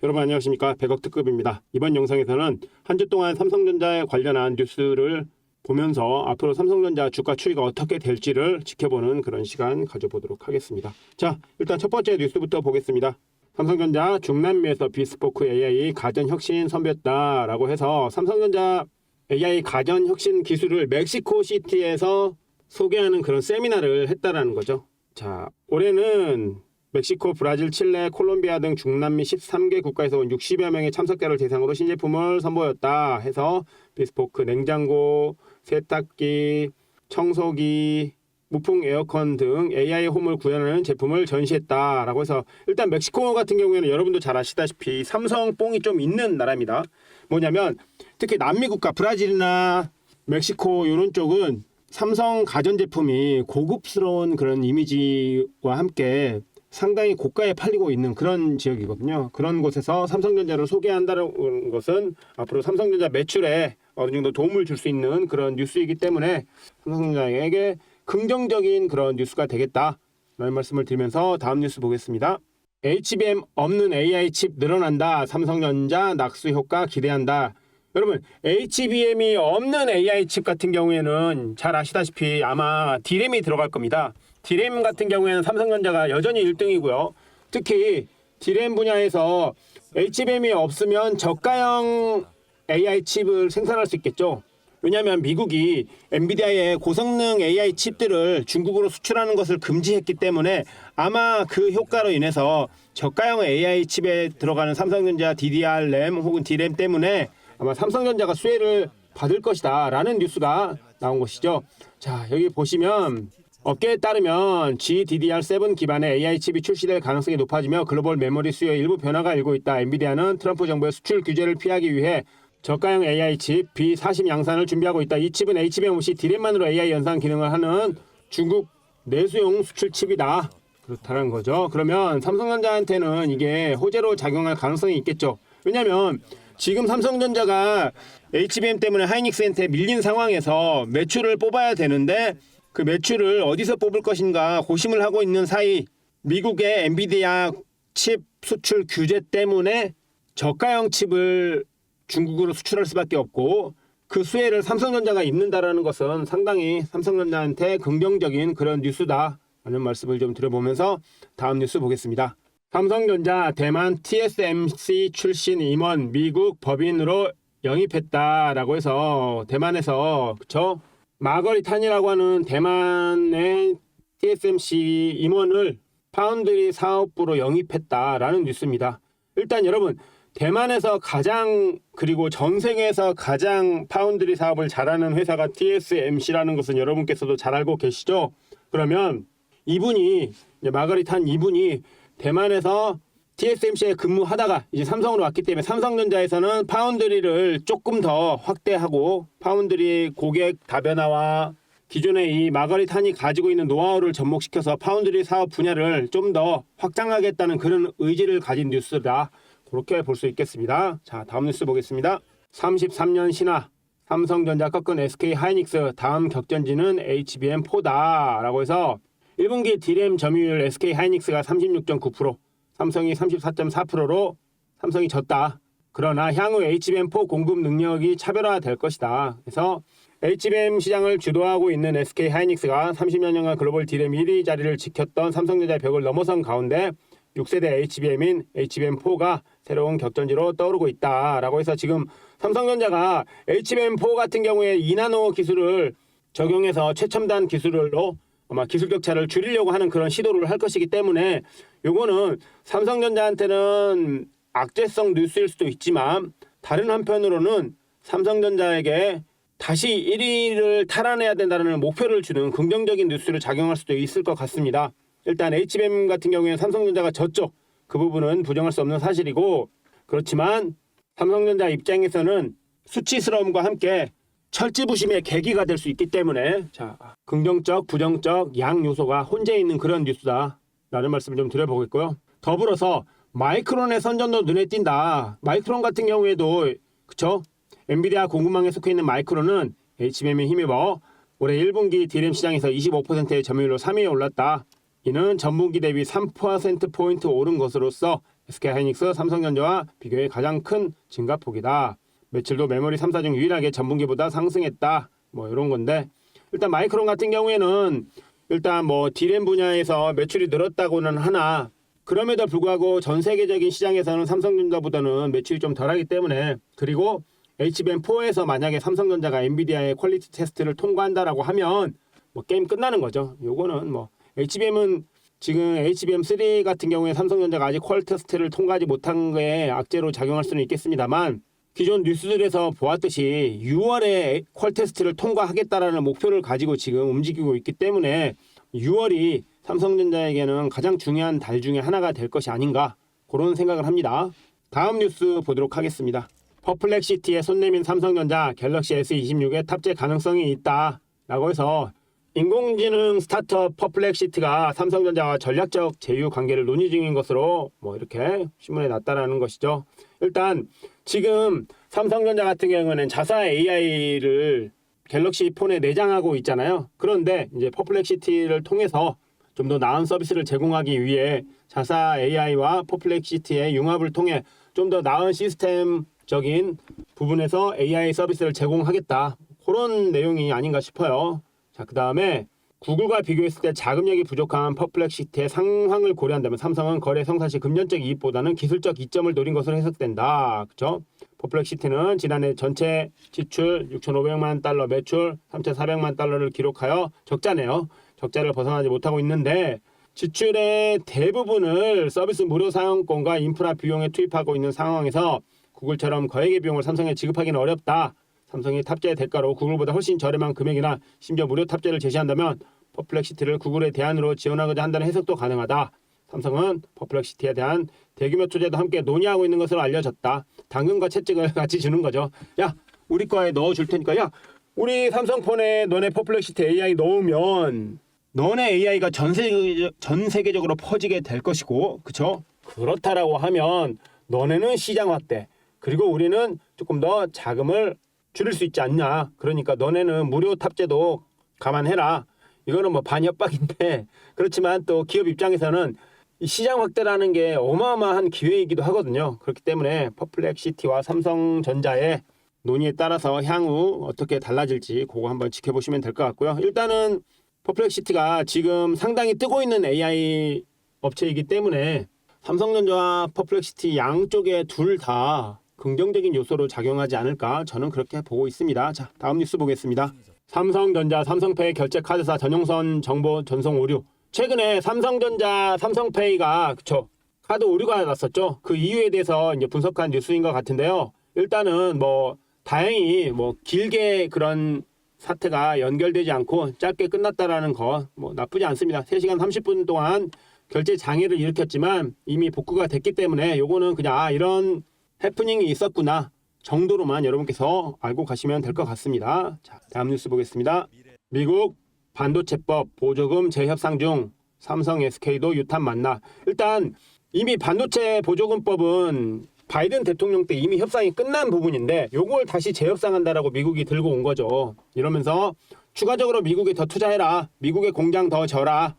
여러분 안녕하십니까. 100억 특급입니다. 이번 영상에서는 한 주 동안 삼성전자에 관련한 뉴스를 보면서 앞으로 삼성전자 주가 추이가 어떻게 될지를 지켜보는 그런 시간 가져보도록 하겠습니다. 자, 일단 첫 번째 뉴스부터 보겠습니다. 삼성전자 중남미에서 비스포크 AI 가전혁신 선보였다라고 해서 삼성전자 AI 가전혁신 기술을 멕시코 시티에서 소개하는 그런 세미나를 했다라는 거죠. 자, 올해는 멕시코, 브라질, 칠레, 콜롬비아 등 중남미 13개 국가에서 온 60여 명의 참석자를 대상으로 신제품을 선보였다 해서 비스포크 냉장고, 세탁기, 청소기, 무풍 에어컨 등 AI 홈을 구현하는 제품을 전시했다라고 해서, 일단 멕시코 같은 경우에는 여러분도 잘 아시다시피 삼성뽕이 좀 있는 나라입니다. 뭐냐면 특히 남미 국가 브라질이나 멕시코 이런 쪽은 삼성 가전제품이 고급스러운 그런 이미지와 함께 상당히 고가에 팔리고 있는 그런 지역이거든요. 그런 곳에서 삼성전자를 소개한다는 것은 앞으로 삼성전자 매출에 어느 정도 도움을 줄 수 있는 그런 뉴스이기 때문에 삼성전자에게 긍정적인 그런 뉴스가 되겠다라는 말씀을 드리면서 다음 뉴스 보겠습니다. HBM 없는 AI 칩 늘어난다. 삼성전자 낙수 효과 기대한다. 여러분, HBM이 없는 AI 칩 같은 경우에는 잘 아시다시피 아마 D램이 들어갈 겁니다. D램 같은 경우에는 삼성전자가 여전히 1등이고요. 특히 D램 분야에서 HBM이 없으면 저가형 AI 칩을 생산할 수 있겠죠. 왜냐하면 미국이 엔비디아의 고성능 AI 칩들을 중국으로 수출하는 것을 금지했기 때문에 아마 그 효과로 인해서 저가형 AI 칩에 들어가는 삼성전자 DDR 램 혹은 D램 때문에 아마 삼성전자가 수혜를 받을 것이다 라는 뉴스가 나온 것이죠. 자, 여기 보시면 업계에 따르면 GDDR7 기반의 AI 칩이 출시될 가능성이 높아지며 글로벌 메모리 수요에 일부 변화가 일고 있다. 엔비디아는 트럼프 정부의 수출 규제를 피하기 위해 저가형 AI 칩 B40 양산을 준비하고 있다. 이 칩은 HBM 없이 D램만으로 AI 연산 기능을 하는 중국 내수용 수출 칩이다. 그렇다는 거죠. 그러면 삼성전자한테는 이게 호재로 작용할 가능성이 있겠죠. 왜냐하면 지금 삼성전자가 HBM 때문에 하이닉스한테 밀린 상황에서 매출을 뽑아야 되는데 그 매출을 어디서 뽑을 것인가 고심을 하고 있는 사이 미국의 엔비디아 칩 수출 규제 때문에 저가형 칩을 중국으로 수출할 수밖에 없고 그 수혜를 삼성전자가 입는다라는 것은 상당히 삼성전자한테 긍정적인 그런 뉴스다 라는 말씀을 좀 드려보면서 다음 뉴스 보겠습니다. 삼성전자 대만 TSMC 출신 임원 미국 법인으로 영입했다라고 해서 대만에서 그쵸? 마거리탄이라고 하는 대만의 TSMC 임원을 파운드리 사업부로 영입했다라는 뉴스입니다. 일단 여러분, 대만에서 가장 그리고 전 세계에서 가장 파운드리 사업을 잘하는 회사가 TSMC라는 것은 여러분께서도 잘 알고 계시죠? 그러면 이분이 마거리탄 이분이 대만에서 TSMC에 근무하다가 이제 삼성으로 왔기 때문에 삼성전자에서는 파운드리를 조금 더 확대하고 파운드리 고객 다변화와 기존의 이 마거리탄이 가지고 있는 노하우를 접목시켜서 파운드리 사업 분야를 좀 더 확장하겠다는 그런 의지를 가진 뉴스다. 그렇게 볼 수 있겠습니다. 자, 다음 뉴스 보겠습니다. 33년 신화 삼성전자 꺾은 SK 하이닉스 다음 격전지는 HBM4다 라고 해서 1분기 D램 점유율 SK 하이닉스가 36.9%, 삼성이 34.4%로 삼성이 졌다. 그러나 향후 HBM4 공급 능력이 차별화될 것이다. 그래서 HBM 시장을 주도하고 있는 SK 하이닉스가 30여 년간 글로벌 D램 1위 자리를 지켰던 삼성전자의 벽을 넘어선 가운데 6세대 HBM인 HBM4가 새로운 격전지로 떠오르고 있다라고 해서 지금 삼성전자가 HBM4 같은 경우에 2나노 기술을 적용해서 최첨단 기술로 아마 기술 격차를 줄이려고 하는 그런 시도를 할 것이기 때문에 요거는 삼성전자한테는 악재성 뉴스일 수도 있지만 다른 한편으로는 삼성전자에게 다시 1위를 탈환해야 된다는 목표를 주는 긍정적인 뉴스로 작용할 수도 있을 것 같습니다. 일단 HBM 같은 경우에는 삼성전자가 졌죠. 그 부분은 부정할 수 없는 사실이고, 그렇지만 삼성전자 입장에서는 수치스러움과 함께 철지부심의 계기가 될 수 있기 때문에 자, 긍정적, 부정적 양 요소가 혼재 있는 그런 뉴스다 라는 말씀을 좀 드려보겠고요. 더불어서 마이크론의 선전도 눈에 띈다. 마이크론 같은 경우에도 그쵸? 엔비디아 공급망에 속해 있는 마이크론은 HBM에 힘입어 올해 1분기 D램 시장에서 25%의 점유율로 3위에 올랐다. 이는 전분기 대비 3%포인트 오른 것으로서 SK하이닉스, 삼성전자와 비교해 가장 큰 증가폭이다. 매출도 메모리 3사 중 유일하게 전분기보다 상승했다. 뭐 이런 건데 일단 마이크론 같은 경우에는 일단 뭐 D램 분야에서 매출이 늘었다고는 하나 그럼에도 불구하고 전 세계적인 시장에서는 삼성전자보다는 매출이 좀 덜하기 때문에 그리고 HBM4에서 만약에 삼성전자가 엔비디아의 퀄리티 테스트를 통과한다라고 하면 뭐 게임 끝나는 거죠. 요거는 뭐 HBM은 지금 HBM3 같은 경우에 삼성전자가 아직 퀄 테스트를 통과하지 못한 게 악재로 작용할 수는 있겠습니다만 기존 뉴스들에서 보았듯이 6월에 퀄 테스트를 통과하겠다라는 목표를 가지고 지금 움직이고 있기 때문에 6월이 삼성전자에게는 가장 중요한 달 중에 하나가 될 것이 아닌가 그런 생각을 합니다. 다음 뉴스 보도록 하겠습니다. 퍼플렉시티에 손 내민 삼성전자 갤럭시 S26에 탑재 가능성이 있다 라고 해서 인공지능 스타트업 퍼플렉시티가 삼성전자와 전략적 제휴 관계를 논의 중인 것으로 뭐 이렇게 신문에 났다라는 것이죠. 일단 지금 삼성전자 같은 경우는 자사 AI를 갤럭시 폰에 내장하고 있잖아요. 그런데 이제 퍼플렉시티를 통해서 좀 더 나은 서비스를 제공하기 위해 자사 AI와 퍼플렉시티의 융합을 통해 좀 더 나은 시스템적인 부분에서 AI 서비스를 제공하겠다. 그런 내용이 아닌가 싶어요. 자, 그 다음에 구글과 비교했을 때 자금력이 부족한 퍼플렉시티의 상황을 고려한다면 삼성은 거래 성사 시 금전적 이익보다는 기술적 이점을 노린 것으로 해석된다. 그렇죠? 퍼플렉시티는 지난해 전체 지출 6,500만 달러, 매출 3,400만 달러를 기록하여 적자네요. 적자를 벗어나지 못하고 있는데 지출의 대부분을 서비스 무료 사용권과 인프라 비용에 투입하고 있는 상황에서 구글처럼 거액의 비용을 삼성에 지급하기는 어렵다. 삼성이 탑재 대가로 구글보다 훨씬 저렴한 금액이나 심지어 무료 탑재를 제시한다면 퍼플렉시티를 구글의 대안으로 지원하고자 한다는 해석도 가능하다. 삼성은 퍼플렉시티에 대한 대규모 투자도 함께 논의하고 있는 것으로 알려졌다. 당근과 채찍을 같이 주는 거죠. 야, 우리 거에 넣어줄 테니까 야, 우리 삼성폰에 너네 퍼플렉시티 AI 넣으면 너네 AI가 전 세계적으로 퍼지게 될 것이고, 그쵸? 그렇다라고 하면 너네는 시장 확대, 그리고 우리는 조금 더 자금을 줄일 수 있지 않냐. 그러니까 너네는 무료 탑재도 감안해라. 이거는 뭐 반협박인데 그렇지만 또 기업 입장에서는 이 시장 확대라는 게 어마어마한 기회이기도 하거든요. 그렇기 때문에 퍼플렉시티와 삼성전자의 논의에 따라서 향후 어떻게 달라질지 그거 한번 지켜보시면 될 것 같고요. 일단은 퍼플렉시티가 지금 상당히 뜨고 있는 AI 업체이기 때문에 삼성전자와 퍼플렉시티 양쪽에 둘 다 긍정적인 요소로 작용하지 않을까 저는 그렇게 보고 있습니다. 자, 다음 뉴스 보겠습니다. 삼성전자 삼성페이 결제 카드사 전용선 정보 전송 오류. 최근에 삼성전자 삼성페이가 그쵸 카드 오류가 났었죠. 그 이유에 대해서 이제 분석한 뉴스인 것 같은데요. 일단은 뭐 다행히 뭐 길게 그런 사태가 연결되지 않고 짧게 끝났다라는 거 뭐 나쁘지 않습니다. 3시간 30분 동안 결제 장애를 일으켰지만 이미 복구가 됐기 때문에 요거는 그냥 이런 해프닝이 있었구나 정도로만 여러분께서 알고 가시면 될 것 같습니다. 자, 다음 뉴스 보겠습니다. 미국 반도체법 보조금 재협상 중 삼성 SK도 유탄 만나. 일단 이미 반도체 보조금법은 바이든 대통령 때 이미 협상이 끝난 부분인데 요걸 다시 재협상한다라고 미국이 들고 온 거죠. 이러면서 추가적으로 미국에 더 투자해라. 미국의 공장 더 져라.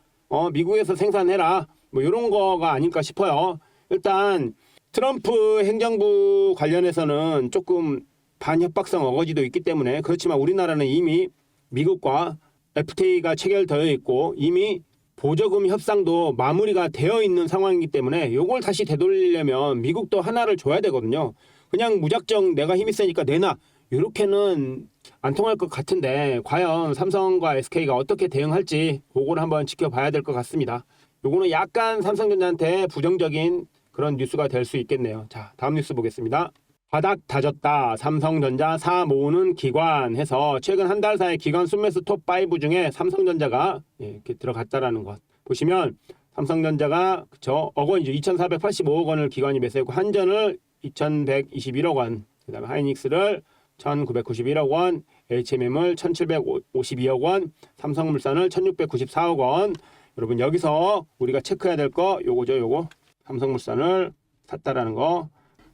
미국에서 생산해라. 뭐 이런 거가 아닐까 싶어요. 일단 트럼프 행정부 관련해서는 조금 반협박성 어거지도 있기 때문에 그렇지만 우리나라는 이미 미국과 FTA가 체결되어 있고 이미 보조금 협상도 마무리가 되어 있는 상황이기 때문에 이걸 다시 되돌리려면 미국도 하나를 줘야 되거든요. 그냥 무작정 내가 힘이 세니까 내놔 이렇게는 안 통할 것 같은데 과연 삼성과 SK가 어떻게 대응할지 그걸 한번 지켜봐야 될 것 같습니다. 요거는 약간 삼성전자한테 부정적인 그런 뉴스가 될 수 있겠네요. 자, 다음 뉴스 보겠습니다. 바닥 다졌다. 삼성전자 사 모으는 기관 해서 최근 한 달 사이 기관 순매수 톱5 중에 삼성전자가 이렇게 들어갔다라는 것. 보시면 삼성전자가 그쵸 억원이죠. 2,485억 원을 기관이 매수했고 한전을 2,121억 원, 그다음에 하이닉스를 1,991억 원, HMM을 1,752억 원, 삼성물산을 1,694억 원. 여러분 여기서 우리가 체크해야 될 거 요거죠. 요거 삼성물산을 샀다라는 거.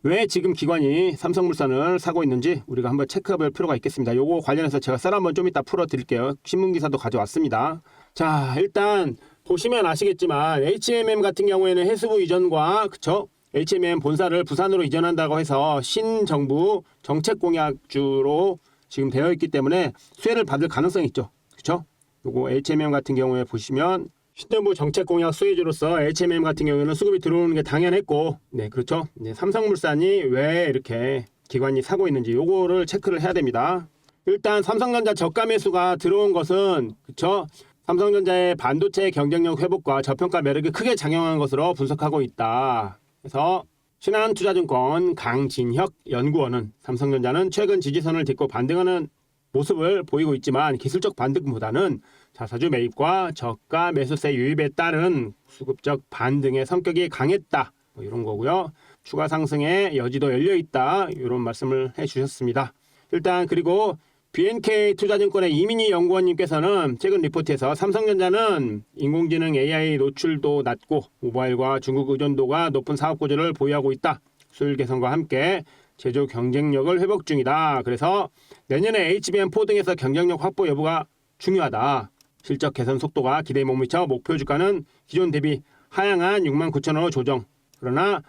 왜 지금 기관이 삼성물산을 사고 있는지 우리가 한번 체크해볼 필요가 있겠습니다. 요거 관련해서 제가 썰 한번 좀 이따 풀어드릴게요. 신문기사도 가져왔습니다. 자, 일단 보시면 아시겠지만 HMM 같은 경우에는 해수부 이전과 그쵸 HMM 본사를 부산으로 이전한다고 해서 신정부 정책 공약주로 지금 되어 있기 때문에 수혜를 받을 가능성이 있죠. 그렇죠? 요거 HMM 같은 경우에 보시면 신정부 정책 공약 수혜주로서 HMM 같은 경우에는 수급이 들어오는 게 당연했고, 네, 그렇죠. 네, 삼성물산이 왜 이렇게 기관이 사고 있는지 요거를 체크를 해야 됩니다. 일단 삼성전자 저가 매수가 들어온 것은 그렇죠. 삼성전자의 반도체 경쟁력 회복과 저평가 매력이 크게 작용한 것으로 분석하고 있다. 그래서 신한투자증권 강진혁 연구원은 삼성전자는 최근 지지선을 딛고 반등하는 모습을 보이고 있지만 기술적 반등보다는 자사주 매입과 저가 매수세 유입에 따른 수급적 반등의 성격이 강했다. 뭐 이런 거고요. 추가 상승의 여지도 열려 있다. 이런 말씀을 해주셨습니다. 일단 그리고 BNK 투자증권의 이민희 연구원님께서는 최근 리포트에서 삼성전자는 인공지능 AI 노출도 낮고 모바일과 중국 의존도가 높은 사업 구조를 보유하고 있다. 수율 개선과 함께 제조 경쟁력을 회복 중이다. 그래서 내년에 HBM4 등에서 경쟁력 확보 여부가 중요하다. 실적 개선 속도가 기대에 못 미쳐 목표 주가는 기존 대비 하향한 69,000원으로 조정. 그러나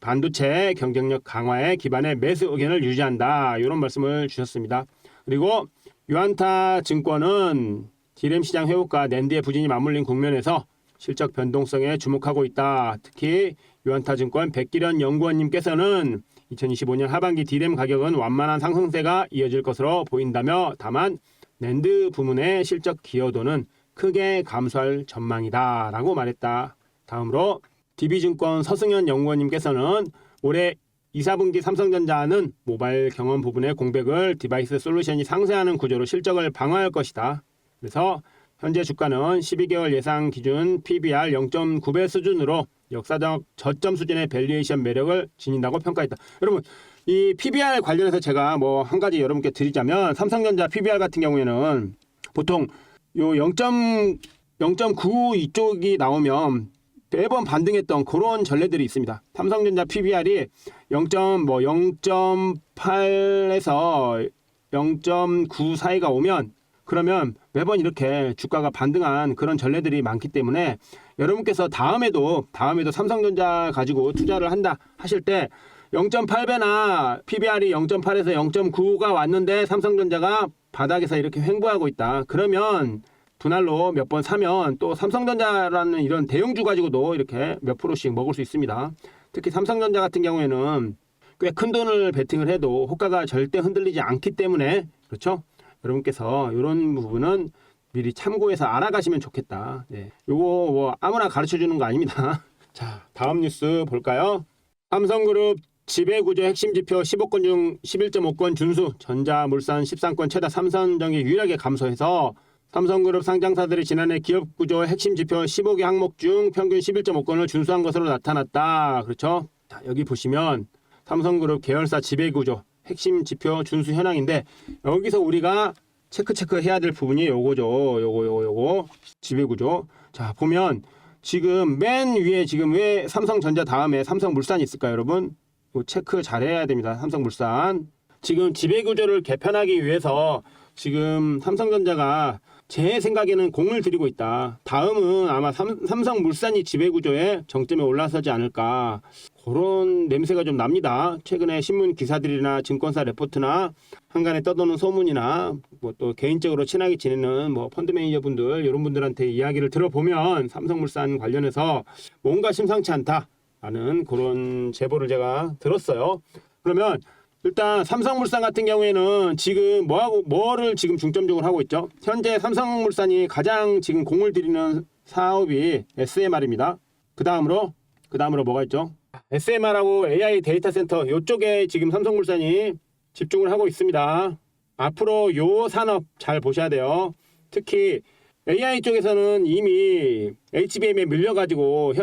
반도체 경쟁력 강화에 기반의 매수 의견을 유지한다. 이런 말씀을 주셨습니다. 그리고 유안타 증권은 D램 시장 회복과 낸드의 부진이 맞물린 국면에서 실적 변동성에 주목하고 있다. 특히 유안타 증권 백기련 연구원님께서는 2025년 하반기 D램 가격은 완만한 상승세가 이어질 것으로 보인다며 다만 낸드 부문의 실적 기여도는 크게 감소할 전망이다 라고 말했다. 다음으로 DB증권 서승현 연구원님께서는 올해 2, 4분기 삼성전자는 모바일 경험 부분의 공백을 디바이스 솔루션이 상쇄하는 구조로 실적을 방어할 것이다. 그래서 현재 주가는 12개월 예상 기준 PBR 0.9배 수준으로 역사적 저점 수준의 밸류에이션 매력을 지닌다고 평가했다. 여러분 이 PBR 관련해서 제가 뭐 한 가지 여러분께 드리자면 삼성전자 PBR 같은 경우에는 보통 요 0.9 이쪽이 나오면 매번 반등했던 그런 전례들이 있습니다. 삼성전자 PBR이 0.8에서 0.9 사이가 오면 그러면 매번 이렇게 주가가 반등한 그런 전례들이 많기 때문에 여러분께서 다음에도 삼성전자 가지고 투자를 한다 하실 때 0.8배나 PBR이 0.8에서 0.9가 왔는데 삼성전자가 바닥에서 이렇게 횡보하고 있다. 그러면 분할로 몇 번 사면 또 삼성전자라는 이런 대형주 가지고도 이렇게 몇 프로씩 먹을 수 있습니다. 특히 삼성전자 같은 경우에는 꽤 큰 돈을 베팅을 해도 호가가 절대 흔들리지 않기 때문에 그렇죠? 여러분께서 이런 부분은 미리 참고해서 알아가시면 좋겠다. 네. 요거 뭐 아무나 가르쳐 주는 거 아닙니다. 자, 다음 뉴스 볼까요? 삼성그룹 지배구조 핵심 지표 15건 중 11.5건 준수, 전자물산 13건 최다 3선정이 유일하게 감소해서 삼성그룹 상장사들이 지난해 기업구조 핵심 지표 15개 항목 중 평균 11.5건을 준수한 것으로 나타났다. 그렇죠? 자, 여기 보시면 삼성그룹 계열사 지배구조 핵심 지표 준수 현황인데 여기서 우리가 체크해야 될 부분이 요거죠. 요거 지배구조. 자, 보면 지금 맨 위에 지금 왜 삼성전자 다음에 삼성물산이 있을까요, 여러분? 이거 체크 잘해야 됩니다. 삼성물산. 지금 지배구조를 개편하기 위해서 지금 삼성전자가 제 생각에는 공을 들이고 있다. 다음은 아마 삼성물산이 지배구조에 정점에 올라서지 않을까. 그런 냄새가 좀 납니다. 최근에 신문 기사들이나 증권사 레포트나 한간에 떠도는 소문이나 뭐 또 개인적으로 친하게 지내는 뭐 펀드 매니저분들 이런 분들한테 이야기를 들어보면 삼성물산 관련해서 뭔가 심상치 않다라는 그런 제보를 제가 들었어요. 그러면 일단 삼성물산 같은 경우에는 지금 뭐를 지금 중점적으로 하고 있죠? 현재 삼성물산이 가장 지금 공을 들이는 사업이 SMR입니다. 그 다음으로 뭐가 있죠? SMR하고 AI 데이터 센터 이쪽에 지금 삼성물산이 집중을 하고 있습니다. 앞으로 요 산업 잘 보셔야 돼요. 특히 AI 쪽에서는 이미 HBM에 밀려가지고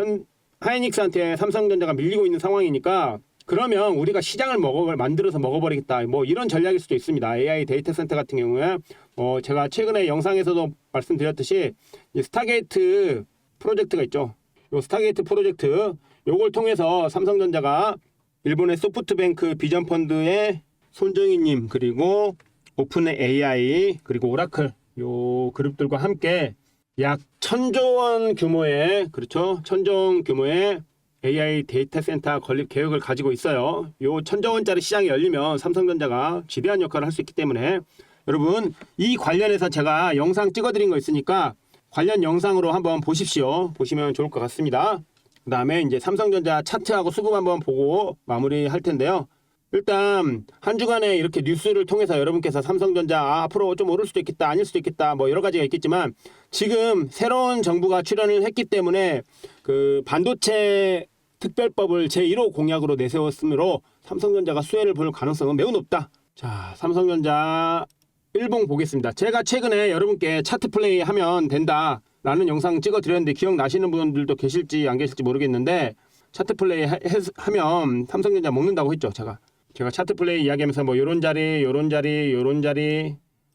하이닉스한테 삼성전자가 밀리고 있는 상황이니까 그러면 우리가 시장을 만들어서 먹어버리겠다. 뭐 이런 전략일 수도 있습니다. AI 데이터 센터 같은 경우에 제가 최근에 영상에서도 말씀드렸듯이 스타게이트 프로젝트가 있죠. 요 스타게이트 프로젝트 요걸 통해서 삼성전자가 일본의 소프트뱅크 비전펀드의 손정희님 그리고 오픈 AI 그리고 오라클 요 그룹들과 함께 약 1,000조 원 규모의 그렇죠. 1,000조 원 규모의 AI 데이터 센터 건립 계획을 가지고 있어요. 요 1,000조 원짜리 시장이 열리면 삼성전자가 지대한 역할을 할 수 있기 때문에 여러분 이 관련해서 제가 영상 찍어드린 거 있으니까 관련 영상으로 한번 보십시오. 보시면 좋을 것 같습니다. 그 다음에 이제 삼성전자 차트하고 수급 한번 보고 마무리할 텐데요. 일단 한 주간에 이렇게 뉴스를 통해서 여러분께서 삼성전자 앞으로 좀 오를 수도 있겠다 아닐 수도 있겠다 뭐 여러 가지가 있겠지만 지금 새로운 정부가 출연을 했기 때문에 그 반도체 특별법을 제1호 공약으로 내세웠으므로 삼성전자가 수혜를 볼 가능성은 매우 높다. 자, 삼성전자 일봉 보겠습니다. 제가 최근에 여러분께 차트 플레이 하면 된다 라는 영상 찍어 드렸는데 기억나시는 분들도 계실지 안 계실지 모르겠는데 차트 플레이 하면 삼성전자 먹는다고 했죠. 제가 차트 플레이 이야기하면서 뭐 요런 자리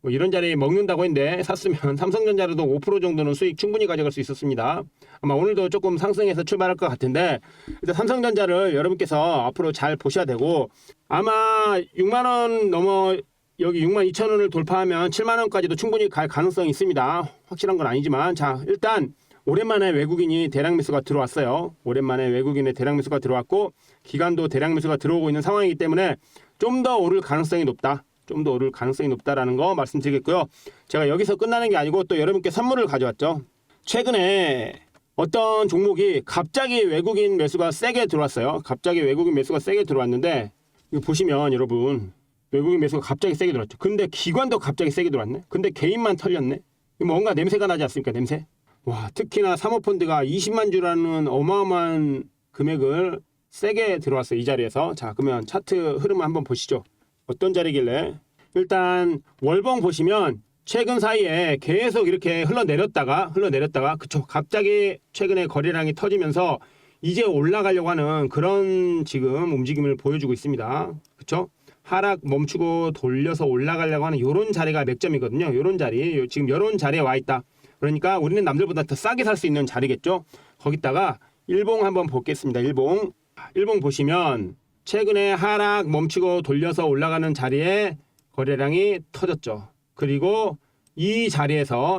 뭐 이런 자리 먹는다고 했는데 샀으면 삼성전자로도 5% 정도는 수익 충분히 가져갈 수 있었습니다. 아마 오늘도 조금 상승해서 출발할 것 같은데 일단 삼성전자를 여러분께서 앞으로 잘 보셔야 되고 아마 6만 원 넘어 여기 6만 2천 원을 돌파하면 7만 원까지도 충분히 갈 가능성이 있습니다. 확실한 건 아니지만 자 일단 오랜만에 외국인이 대량 매수가 들어왔어요. 오랜만에 외국인의 대량 매수가 들어왔고 기관도 대량 매수가 들어오고 있는 상황이기 때문에 좀 더 오를 가능성이 높다. 좀 더 오를 가능성이 높다라는 거 말씀드리겠고요. 제가 여기서 끝나는 게 아니고 또 여러분께 선물을 가져왔죠. 최근에 어떤 종목이 갑자기 외국인 매수가 세게 들어왔어요. 갑자기 외국인 매수가 세게 들어왔는데 이거 보시면 여러분 외국인 매수가 갑자기 세게 들어왔죠. 근데 기관도 갑자기 세게 들어왔네. 근데 개인만 털렸네. 뭔가 냄새가 나지 않습니까? 냄새. 와, 특히나 사모펀드가 20만 주라는 어마어마한 금액을 세게 들어왔어요. 이 자리에서. 자, 그러면 차트 흐름을 한번 보시죠. 어떤 자리길래? 일단 월봉 보시면 최근 사이에 계속 이렇게 흘러내렸다가 그쵸. 갑자기 최근에 거래량이 터지면서 이제 올라가려고 하는 그런 지금 움직임을 보여주고 있습니다. 그쵸? 하락 멈추고 돌려서 올라가려고 하는 요런 자리가 맥점이거든요. 요런 자리. 지금 요런 자리에 와 있다. 그러니까 우리는 남들보다 더 싸게 살 수 있는 자리겠죠. 거기다가 일봉 한번 보겠습니다. 일봉 보시면 최근에 하락 멈추고 돌려서 올라가는 자리에 거래량이 터졌죠. 그리고 이 자리에서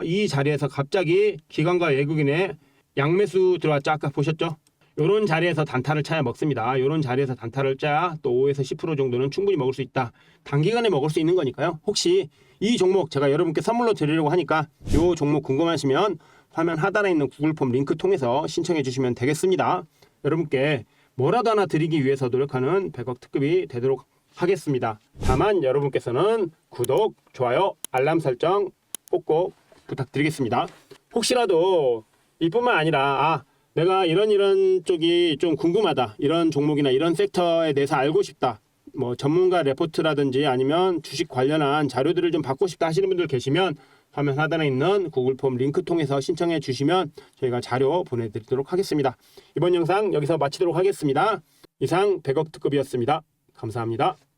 갑자기 기관과 외국인의 양매수 들어왔죠. 아까 보셨죠? 요런 자리에서 단타를 차야 먹습니다. 요런 자리에서 단타를 짜야 또 5에서 10% 정도는 충분히 먹을 수 있다. 단기간에 먹을 수 있는 거니까요. 혹시 이 종목 제가 여러분께 선물로 드리려고 하니까 요 종목 궁금하시면 화면 하단에 있는 구글 폼 링크 통해서 신청해 주시면 되겠습니다. 여러분께 뭐라도 하나 드리기 위해서 노력하는 100억 특급이 되도록 하겠습니다. 다만 여러분께서는 구독, 좋아요, 알람 설정 꼭꼭 부탁드리겠습니다. 혹시라도 이뿐만 아니라 내가 이런 쪽이 좀 궁금하다. 이런 종목이나 이런 섹터에 대해서 알고 싶다. 뭐 전문가 레포트라든지 아니면 주식 관련한 자료들을 좀 받고 싶다 하시는 분들 계시면 화면 하단에 있는 구글 폼 링크 통해서 신청해 주시면 저희가 자료 보내드리도록 하겠습니다. 이번 영상 여기서 마치도록 하겠습니다. 이상 100억 특급이었습니다. 감사합니다.